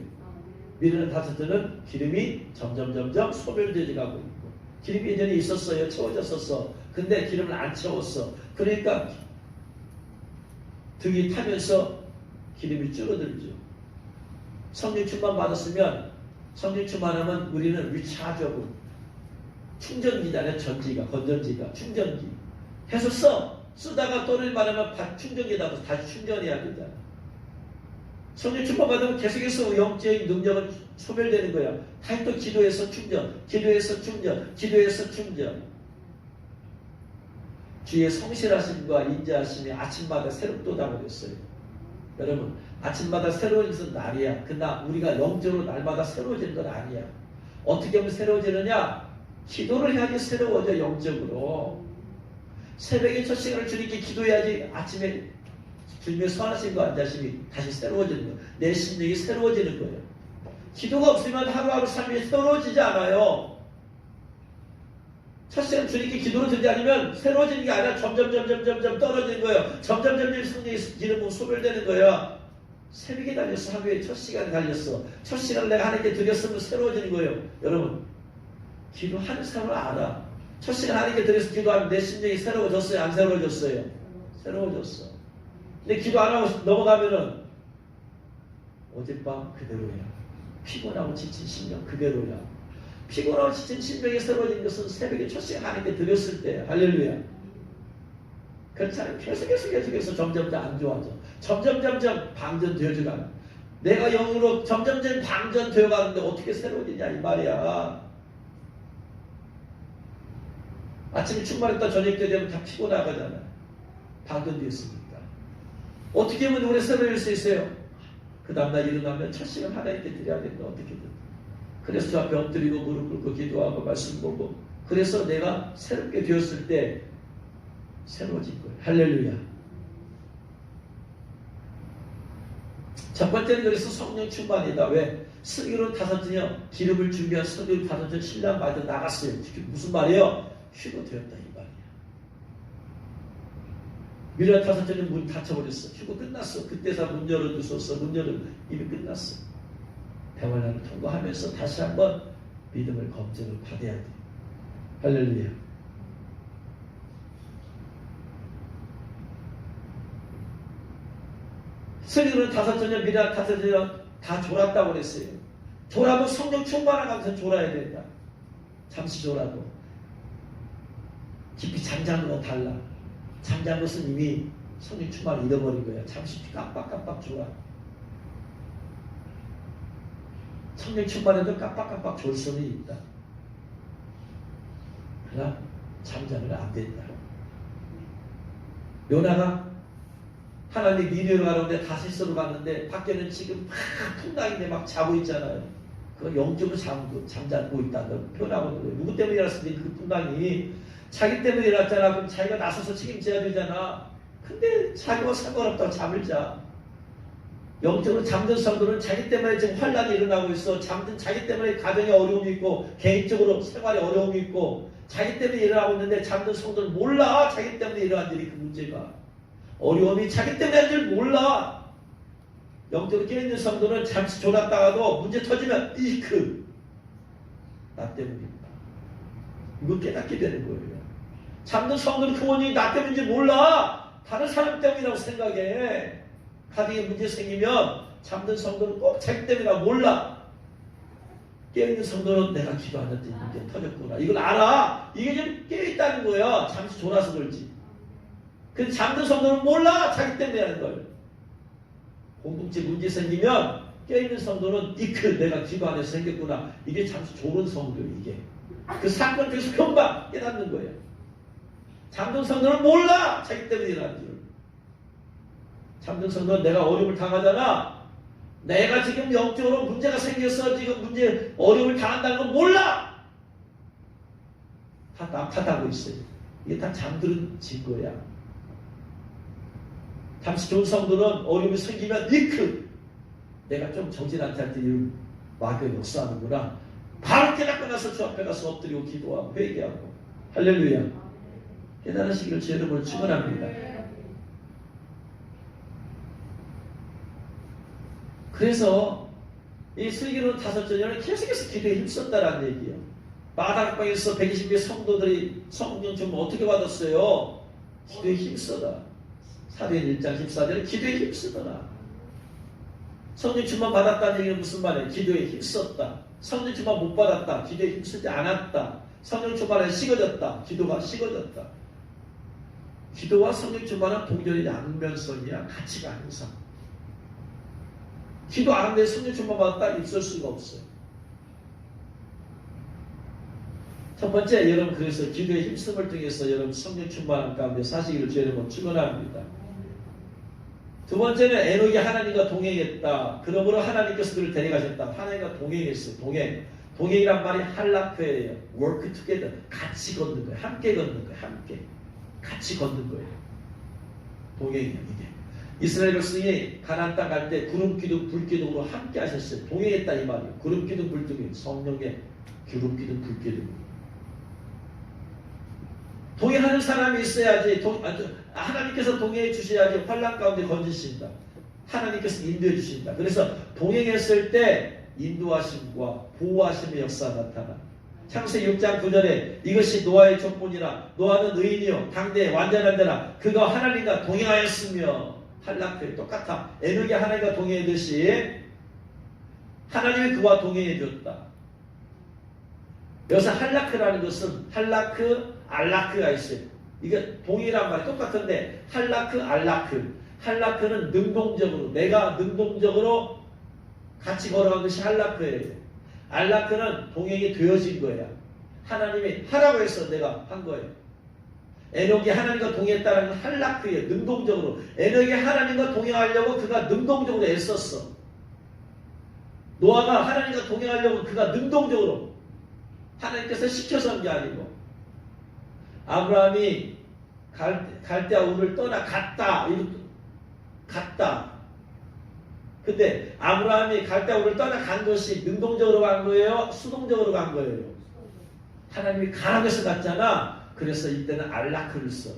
미르는 다섯째는 기름이 점점 소멸되어 가고 있고. 기름이 예전에 있었어요. 채워졌었어. 근데 기름을 안 채웠어. 그러니까 등이 타면서 기름이 줄어들죠. 성령 충만 받았으면 성령 충만하면 우리는 리차저블 충전기잖아요. 전지가 건전지가 충전기 해서 쓰다가 또를 말하면 충전기에다 다시 충전해야 되잖아. 성령 충만 받으면 계속해서 영적인 능력은 소멸되는 거야. 다시 또 기도해서 충전, 기도해서 충전, 기도해서 충전. 주의 성실하심과 인자하심이 아침마다 새롭도다 그랬어요. 여러분 아침마다 새로워지는 것은 날이야. 그러나 우리가 영적으로 날마다 새로워지는 건 아니야. 어떻게 하면 새로워지느냐? 기도를 해야지 새로워져. 영적으로 새벽에 첫 시간을 주님께 기도해야지 아침에 주님의 선하신 거 앉으시니 다시 새로워지는 거예요. 내 심령이 새로워지는 거예요. 기도가 없으면 하루하루 삶이 새로워지지 않아요. 첫 시간 주님께 기도를 드리지 않으면 새로워지는 게 아니라 점점 떨어지는 거예요. 점점 성령의 기름은 소멸되는 거예요. 새벽에 달렸어. 하루에 첫 시간에 달렸어. 첫 시간을 내가 하나님께 드렸으면 새로워지는 거예요. 여러분, 기도하는 사람을 알아. 첫 시간 하나님께 드려서 기도하면 내 심령이 새로워졌어요? 안 새로워졌어요? 새로워졌어. 근데 기도 안 하고 넘어가면은 어젯밤 그대로야. 피곤하고 지친 심령 그대로야. 피곤하고 지친 심령이 새로워진 것은 새벽에 첫 시간 하나님께 드렸을 때. 할렐루야. 그렇지 않으면 계속해서 점점 안 좋아져. 점점 방전되어져가는. 내가 영으로 점점 방전되어가는데 어떻게 새로워지냐 이 말이야. 아침에 충만했다 저녁 때 되면 다 피곤하잖아. 방전되었으니까. 어떻게 하면 우리 새로워질 수 있어요? 그 다음날 일어나면 첫 시간 하나님께 드려야 된다. 어떻게든. 그래서 저 앞에 엎드리고 무릎 꿇고 기도하고 말씀 보고. 그래서 내가 새롭게 되었을 때 새로워진 거예요. 할렐루야. 첫 번째는 그래서 성령 충만이다. 왜? 슬기로운 다섯째요. 기름을 준비한 슬기로운 다섯째 신랑 맞아 나갔어요. 무슨 말이에요? 휴거 되었다 이 말이야. 미련 다섯째는 문 닫혀버렸어. 휴거 끝났어. 그때서 문 열어줬었어. 문 열어도 이미 끝났어. 대화를 통과하면서 다시 한번 믿음을 검증을 받아야 돼. 할렐루야. 슬기로운 다섯째는 미련 다섯째는 다 졸았다고 그랬어요. 졸아도 성령 충만하면서 졸아야 된다. 잠시 졸아도. 깊이 잠자는 건 달라. 잠자는 것은 이미 성령 충만을 잃어버린 거야. 잠시 깜빡깜빡 졸아. 성령 충만해도 깜빡깜빡 졸 수는 있다. 그러나 잠자면 안 된다. 요나가 하나님 니느웨로 가는데 다시스로 갔는데 밖에는 지금 막 풍랑인데 막 자고 있잖아요. 그거 영적으로 잠자고 있다는 표현하고 누구 때문에 일어났는지 그 풍랑이 자기 때문에 일어났잖아. 그럼 자기가 나서서 책임져야 되잖아. 근데 자기와 상관없다고 잠을 자. 영적으로 잠든 성도는 자기 때문에 지금 환란이 일어나고 있어. 잠든 자기 때문에 가정에 어려움이 있고 개인적으로 생활에 어려움이 있고 자기 때문에 일어나고 있는데 잠든 성도는 몰라. 자기 때문에 일어난 일이 그 문제가. 어려움이 자기 때문에 한 줄 몰라. 영적으로 깨어있는 성도는 잠시 졸았다가도 문제 터지면 나 때문이다. 이거 깨닫게 되는 거예요. 잠든 성도는 그 원인이 나 때문인지 몰라. 다른 사람 때문이라고 생각해. 가정에 문제 생기면 잠든 성도는 꼭 자기 때문이라 몰라. 깨어있는 성도는 내가 기도하는데 문제 터졌구나. 이걸 알아. 이게 좀 깨어있다는 거야. 잠시 졸아서 그렇지. 근데 잠든 성도는 몰라. 자기 때문에 하는 걸. 공동체 문제 생기면 깨어있는 성도는 내가 기도 안 해서 생겼구나. 이게 잠시 졸은 성도예요. 이게. 그 사건 중에서 금방 깨닫는 거예요. 잠든 성도는 몰라. 자기 때문에 일어난 줄. 잠든 성도는 내가 어려움을 당하잖아. 내가 지금 영적으로 문제가 생겨서 지금 어려움을 당한다는 건 몰라. 다 남 탓하고 있어요. 이게 다 잠들은 증거야. 잠시 좋은 성도는 어려움이 생기면 내가 좀 정진한테 할 때 이런 마귀가 역사하는구나. 바로 깨닫고 나서 주 앞에 가서 엎드리고 기도하고 회개하고. 할렐루야. 깨달으시기를 제 이름으로 축원합니다. 그래서 이 슬기로운 다섯째는 계속해서 기도에 힘썼다라는 얘기예요. 마다락방에서 120의 성도들이 성령 좀 어떻게 받았어요? 기도에 힘써라. 사도행 1장 14절에 기도에 힘쓰더라. 성령 충만 받았다는 얘기는 무슨 말이에요? 기도에 힘썼다. 성령 충만 못 받았다. 기도에 힘쓰지 않았다. 성령 충만에 식어졌다. 기도가 식어졌다. 기도와 성령 충만은 동전의 양면성이야. 가치가 항상. 기도 안 하는데 성령 충만 받았다 있을 수가 없어요. 첫 번째, 여러분 그래서 기도의 힘씀을 통해서 여러분 성령 충만한 가운데 사시기를 주님은 축원합니다. 두 번째는 에녹이 하나님과 동행했다. 그러므로 하나님께서 그를 데려가셨다. 하나님과 동행했어요. 동행이란 말이 할라크예요. work together. 같이 걷는 거예요. 함께 걷는 거예요. 함께. 같이 걷는 거예요. 동행이에요, 이게. 이스라엘 백성이 가나안 땅 갈 때 구름 기둥, 불 기둥으로 함께 하셨어요. 동행했다 이 말이에요. 구름 기둥, 불 기둥. 성령의 구름 기둥, 불 기둥. 동행하는 사람이 있어야지. 하나님께서 동행해 주셔야지 환난 가운데 건지신다. 하나님께서 인도해 주신다. 그래서 동행했을 때 인도하심과 보호하심의 역사가 나타나. 창세기 6장 9절에 이것이 노아의 족본이라 노아는 의인이요 당대에 완전한 자라 그가 하나님과 동행하였으며 할라크에 똑같아. 에녹이 하나님과 동행하듯이 하나님이 그와 동행해 줬다. 여기서 할라크라는 것은 할라크, 알라크가 있어요. 이게 동일한 말이 똑같은데 할라크, 알라크. 할라크는 능동적으로 내가 능동적으로 같이 걸어간 것이 할라크예요. 알라크는 동행이 되어진 거야. 하나님이 하라고 해서 내가 한 거예요. 에녹이 하나님과 동행했다는 건 할라크예요. 능동적으로. 에녹이 하나님과 동행하려고 그가 능동적으로 애썼어. 노아가 하나님과 동행하려고 그가 능동적으로 하나님께서 시켜서 한 게 아니고 아브라함이 갈대아 우를 떠나 갔다. 갔다. 근데 아브라함이 갈대아 우를 떠나 간 것이 능동적으로 간 거예요? 수동적으로 간 거예요? 하나님이 가라고 해서 갔잖아. 그래서 이때는 알라크를 써.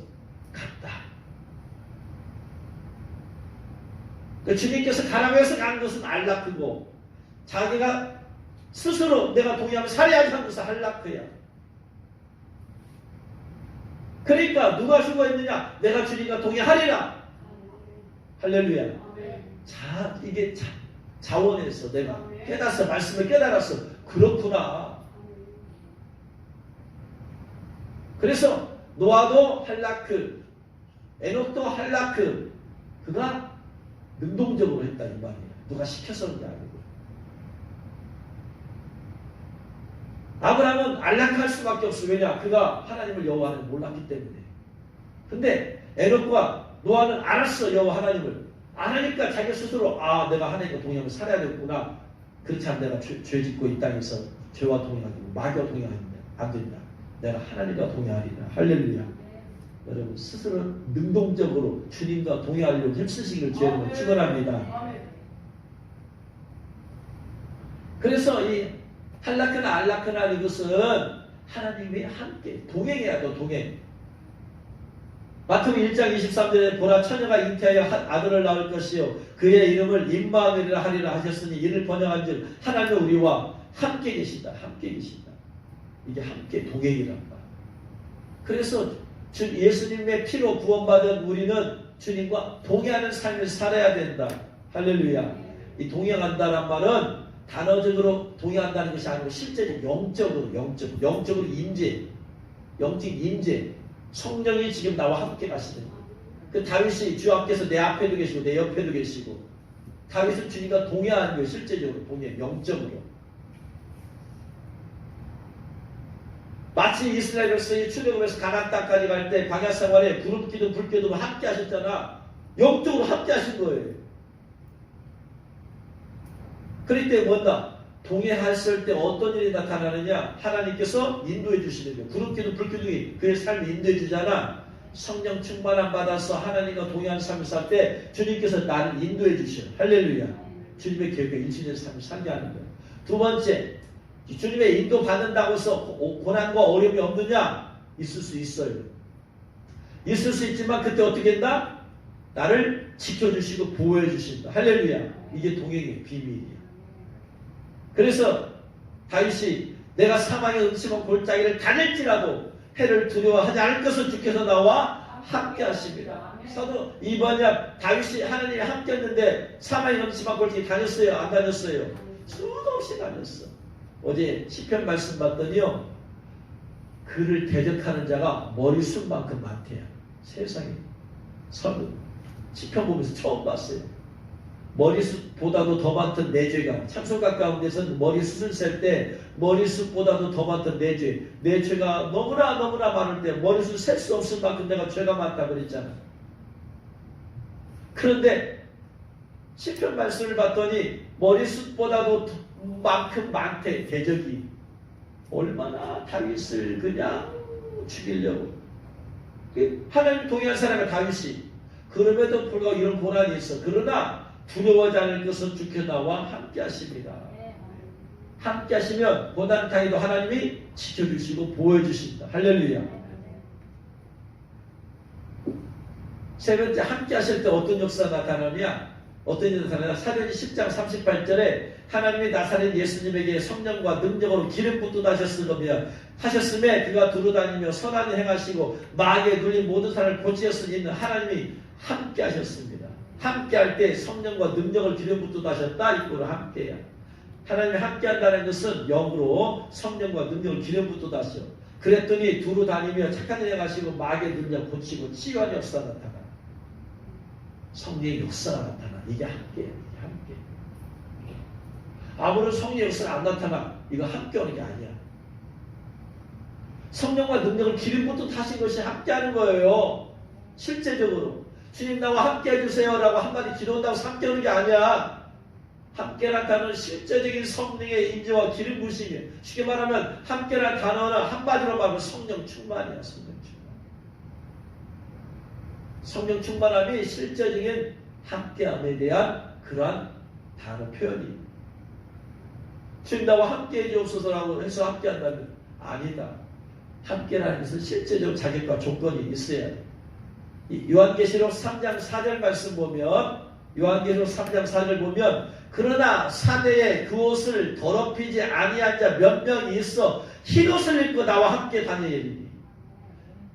갔다. 그 주님께서 가라고 해서 간 것은 알라크고 자기가 스스로 내가 동의하면 살해야지 한 것은 할라크야. 그러니까 누가 수고했느냐? 내가 주님과 동의하리라. 할렐루야. 자, 이게 자원에서 내가 깨달았어. 말씀을 깨달았어. 그렇구나. 그래서 노아도 할라크, 에녹도 할라크. 그가 능동적으로 했다 이 말이에요. 누가 시켜서 한 게 아니고. 아브라함은 안락할 수밖에 없어. 왜냐? 그가 하나님을 여호와를 몰랐기 때문에. 근데 에녹과 노아는 알았어. 여호와 하나님을. 아니까 자기 스스로 내가 하나님과 동행하면 살아야 되겠구나. 그렇지 않으면 내가 죄 짓고 이 땅에서 죄와 동행하고 마귀와 동행하면 안 된다. 내가 하나님과 동행하리라. 할렐루야. 여러분 스스로 능동적으로 주님과 동행하려고 힘쓰시기를 주님은 축원합니다. 그래서 이 할라크나 알라크나 이것은 하나님이 함께 동행해야 돼. 동행. 마태복음 1장 23절에 보라 처녀가 잉태하여 아들을 낳을 것이요 그의 이름을 임마누엘이라 하리라 하셨으니 이를 번역한즉 하나님은 우리와 함께 계신다. 함께 계신다. 이게 함께 동행이란 말. 그래서 예수님의 피로 구원받은 우리는 주님과 동행하는 삶을 살아야 된다. 할렐루야. 이 동행한다는 말은 단어적으로 동행한다는 것이 아니고 실제로 영적으로 임재, 영적 임재. 성령이 지금 나와 함께 가시는 거예요. 그 다윗이 주 앞에서 내 앞에도 계시고 내 옆에도 계시고 다윗은 주님과 동행하는 거예요. 실제적으로 동행, 영적으로. 마치 이스라엘 백성이 출애굽에서 가나안 땅까지 갈 때 광야 생활에 구름 기둥, 불 기둥 함께 하셨잖아. 영적으로 함께 하신 거예요. 그럴 때 뭔가 동행했을 때 어떤 일이 나타나느냐? 하나님께서 인도해 주시는 거예요. 구름 기둥, 불 기둥이 그의 삶을 인도해 주잖아. 성령 충만함 받아서 하나님과 동행하는 삶을 살 때 주님께서 나를 인도해 주셔요. 할렐루야. 주님의 계획에 일치된 삶을 살게 하는 거예요. 두 번째, 주님의 인도 받는다고 해서 고난과 어려움이 없느냐? 있을 수 있어요. 있을 수 있지만 그때 어떻게 했나? 나를 지켜주시고 보호해 주신다. 할렐루야. 이게 동행의 비밀이에요. 그래서 다윗이 내가 사망의 음침한 골짜기를 다닐지라도 해를 두려워하지 않을 것을 주께서 나와 함께 하십니다. 사도 이번이야 다윗이 하나님이 함께 했는데 사망의 음침한 골짜기 다녔어요? 안 다녔어요? 수도 없이 다녔어. 어제 시편 말씀 봤더니요. 그를 대적하는 자가 머리숱만큼 많대요. 세상에. 시편 보면서 처음 봤어요. 머리숱보다도 더 많던 내 죄가 참소각 가운데서는 머리숱을 셀 때 머리숱보다도 더 많던 내 죄. 내 죄가 너무나 많을 때 머리숱 셀 수 없을 만큼 내가 죄가 많다 그랬잖아. 그런데 시편 말씀을 봤더니 머리숱보다도 만큼 많대 대적이. 얼마나 다윗을 그냥 죽이려고. 하나님 동의한 사람이 다윗이. 그럼에도 불구하고 이런 고난이 있어. 그러나 두려워하지 않을 것은 주께서 나와 함께 하십니다. 함께 하시면 고난 당해도 하나님이 지켜주시고 보여주신다. 할렐루야. 세 번째, 함께 하실 때 어떤 역사가 나타나냐? 어떤 일이 나타나냐? 사도행전 10장 38절에 하나님이 나사렛 예수님에게 성령과 능력으로 기름 하셨음에 그가 두루다니며 선한 일 행하시고 마귀에 눌린 모든 사람을 고치셨으니 있는 하나님이 함께 하셨습니다. 함께 할 때 성령과 능력을 기름 붓듯 하셨다. 이거로 함께야. 하나님이 함께 한다는 것은 영으로 성령과 능력을 기름 붓듯 하셔. 그랬더니 두루다니며 착한 일 행하시고 마귀에 눌려 고치고 치유하는 역사가 나타나. 성령의 역사가 나타나. 이게 함께야. 이게 함께. 아무런 성령의 역사가 안 나타나. 이거 함께 하는 게 아니야. 성령과 능력을 기름 붓듯 하신 것이 함께하는 거예요. 실제적으로 주님 나와 함께 해주세요 라고 한마디 기도한다고 함께 하는 게 아니야. 함께란 단어는 실제적인 성령의 임재와 기름 부으심이에요. 쉽게 말하면 함께란 단어는 한마디로 말하면 성령 충만이야. 성령 충만. 성령 충만함이 실제적인 함께함에 대한 그러한 단어 표현이. 주님 나와 함께 해주옵소서라고 해서 함께한다면 아니다. 함께라는 것은 실제적 자격과 조건이 있어야 돼. 요한계시록 3장 4절 말씀 보면, 요한계시록 3장 4절 보면, 그러나 사대에 그 옷을 더럽히지 아니한 자 몇 명이 있어 흰옷을 입고 나와 함께 다니리니.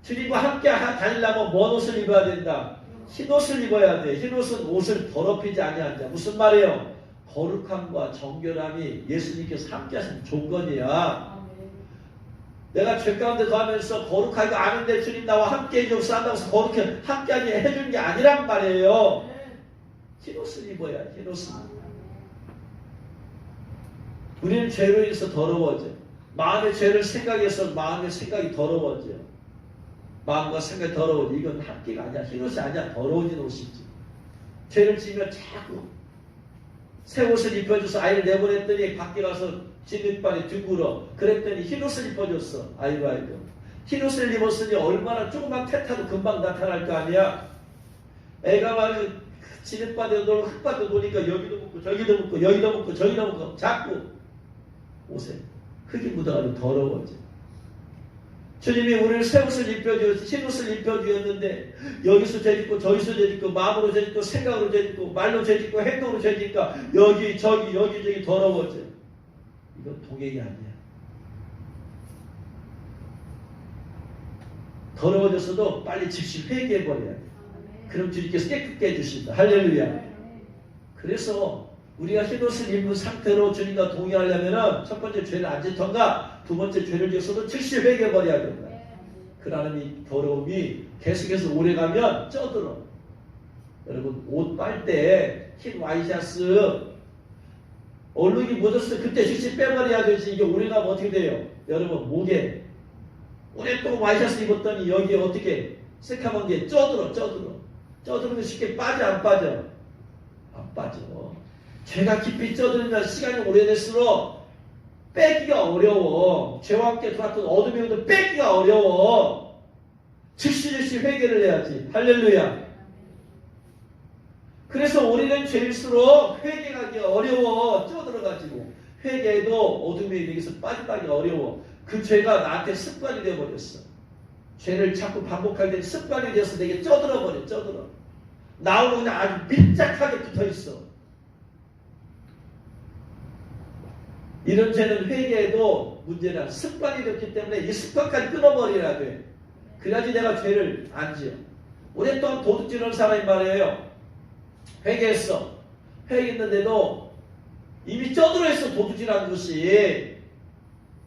주님과 함께 다니려면 뭔 옷을 입어야 된다? 흰옷을 입어야 돼. 흰옷은 옷을 더럽히지 아니한 자. 무슨 말이에요? 거룩함과 정결함이 예수님께서 함께 하신 조건이야. 내가 죄 가운데 거하면서 거룩하지도 않은데 주님 나와 함께 해주옵소서 한다고 해서 거룩해 함께하게 해주는 게 아니란 말이에요. 흰옷을 입어야 해. 흰옷을. 우리는 죄로 인해서 더러워져. 마음의 죄를 생각해서 마음의 생각이 더러워져. 마음과 생각이 더러워져. 이건 함께가 아니야. 흰옷이 아니야. 더러워진 옷이지. 죄를 지으면 자꾸 새 옷을 입혀줘서 아이를 내보냈더니 밖에 가서 진흙발에 뒹굴어. 그랬더니 흰옷을 입혀줬어. 아이고. 흰옷을 입었으니 얼마나 조그만 태타도 금방 나타날 거 아니야. 애가 막 진흙바닥에 놀고 흙바닥에 노니까 여기도 묻고 저기도 묻고 여기도 묻고 저기도 묻고 자꾸 옷에 흙이 묻어가지고 더러워져. 주님이 우리를 새 옷을 입혀주었지, 흰 옷을 입혀주었는데 여기서 죄짓고 저기서 죄짓고 마음으로 죄짓고 생각으로 죄짓고 말로 죄짓고 행동으로 죄짓니까 여기 저기 더러워져. 이건 동행이 아니야. 더러워졌어도 빨리 즉시 회개해버려야 돼. 그럼 주님께서 깨끗게 해주신다. 할렐루야. 그래서 우리가 흰옷을 입은 상태로 주님과 동의하려면 첫 번째 죄를 안 짓던가 두 번째 죄를 지었어도 즉시 회개해버려야 된다. 그러는 이 더러움이 계속해서 오래가면 쪄들어. 여러분 옷 빨 때 흰 와이셔츠 얼룩이 묻었을 때 그때 즉시 빼버려야 되지. 이게 오래가면 어떻게 돼요? 여러분 목에 오랫동안 와이셔츠 입었더니 여기에 어떻게 새카만 게 쪄들면 쉽게 빠져 안 빠져? 안 빠져. 죄가 깊이 쪄들면 시간이 오래될수록 빼기가 어려워. 죄와 함께 들어왔던 어둠의 영도 빼기가 어려워. 즉시 회개를 해야지. 할렐루야. 그래서 우리는 죄일수록 회개하기 어려워. 쪄들어가지고 회개해도 어둠의 영에서 빠져나가기 어려워. 그 죄가 나한테 습관이 되어버렸어. 죄를 자꾸 반복하게 되면 습관이 되어서 내게 쪄들어버려. 나오고 그냥 아주 밀착하게 붙어있어. 이런 죄는 회개해도 문제는 습관이 됐기 때문에 이 습관까지 끊어버려야 돼. 그래야지 내가 죄를 안 지어. 오랫동안 도둑질하는 사람이 말이에요. 회개했어. 회개했는데도 이미 쪄들어 있어. 도둑질하는 것이.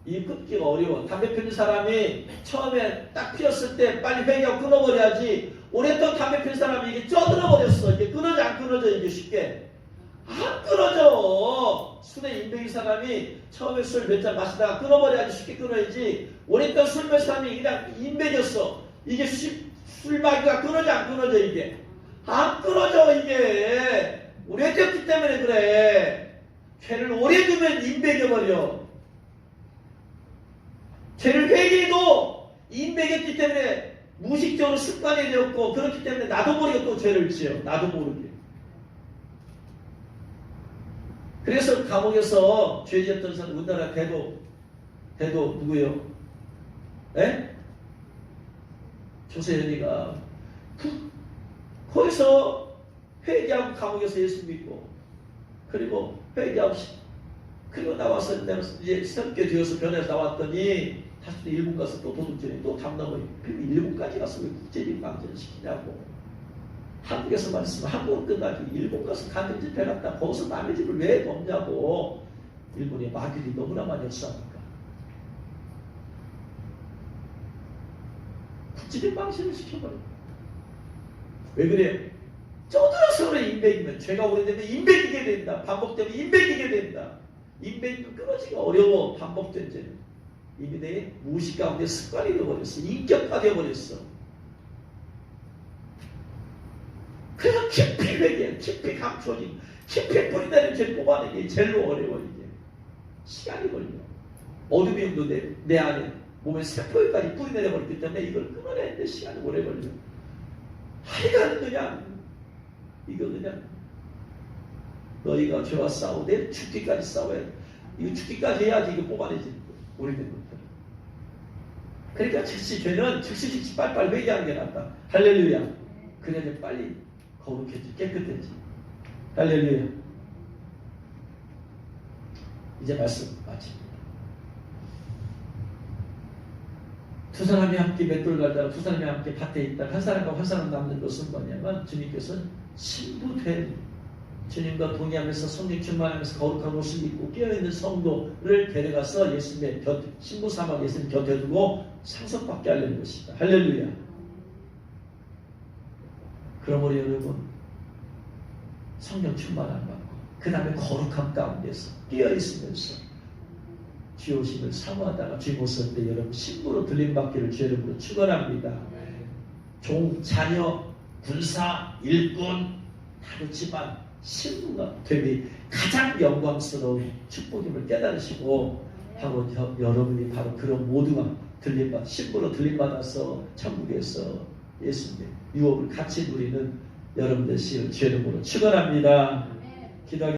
이 끊기가 어려워. 담배 피우는 사람이 처음에 딱 피웠을 때 빨리 회개하고 끊어버려야지. 오랫동안 담배 피우는 사람이 이게 쪄들어버렸어. 이게 끊어져 안 끊어져 이게 쉽게. 안 끊어져. 술에 인백인 사람이 처음에 술 몇 잔 마시다가 끊어버려야지 쉽게 끊어야지. 오랫동안 술 마신 사람이 그냥 인백이었어. 이게 술 마시다가 끊어져 안 끊어져 이게. 안 끊어져 이게. 오래됐기 때문에 그래. 죄를 오래 두면 인백해버려. 죄를 회개해도 인백했기 때문에 무의식적으로 습관이 되었고, 그렇기 때문에 나도 모르게 또 죄를 지어. 나도 모르게. 그래서 감옥에서 죄 지었던 사람, 우리나라 대도 누구예요? 에? 조세현이가 거기서 회개하고 감옥에서 예수 믿고, 그리고 회개하고 그리고 나와서 내가 이제 새롭게 되어서 변해서 나왔더니 다시 또 일본 가서 또 도둑질해, 또 담당을 일본까지 가서 왜 국제적인 방전을 시키냐고. 한국에서만 있으면 한국은 끝나지, 일본 가서 가는 집 해갔다 거기서 남의 집을 왜 넘냐고. 일본의 마귀들이 너무나 많이 역사하니까 국제적인 방식을 시켜버려. 왜 그래? 쪼들어서 그래. 인백이면 죄가 오래되면 인백이게 된다. 반복되면 인백이게 된다. 인백이면 끊어지기가 어려워. 반복된 죄는 이미 내 무의식 가운데 습관이 되어버렸어. 인격화 되어버렸어. 그래서 깊이 회개, 깊이 감춰진, 깊이 뿌리내는 죄를 뽑아내기 제일로 어려워. 이게 시간이 걸려. 어둠이 내 안에 몸의 세포에까지 뿌리내려버렸기 때문에 이걸 끊어내는데 시간이 오래 걸려. 하여간 그냥 이거 그냥 너희가 죄와 싸우되 죽기까지 싸워야 돼. 이거 죽기까지 해야지 이거 뽑아내지. 오래된 것들. 그러니까 즉시 죄는 즉시 빨리빨리 회개하는 게 낫다. 할렐루야. 그래야 빨리 거룩해지, 깨끗해지. 할렐루야. 이제 말씀 마칩니다. 두 사람이 함께 맷돌 갈다가 두 사람이 함께 밭에 있다가 한 사람과 한 사람 남는 것은 뭐냐면, 주님께서는 신부된 주님과 동의하면서 성령 충만하면서 거룩한 옷을 입고 깨어있는 성도를 데려가서 예수님의 신부 삼아 예수님 곁에 두고 상속받게 하려는 것이다. 할렐루야. 그러므로 여러분, 성령 충만함 받고 그 다음에 거룩함 가운데서 깨어있으면서 주오심을 사모하다가 주님 오실 때 여러분 신부로 들림받기를 주 이름으로 축원합니다. 종, 자녀, 군사, 일꾼 다 그렇지만 신부가 되니 가장 영광스러운 축복임을 깨달으시고 하고 여러분이 바로 그런 모두가 신부로 들림받아서 천국에서 예수님의 유업을 같이 누리는 여러분들 주 이름으로 축원합니다. 기도하겠습니다.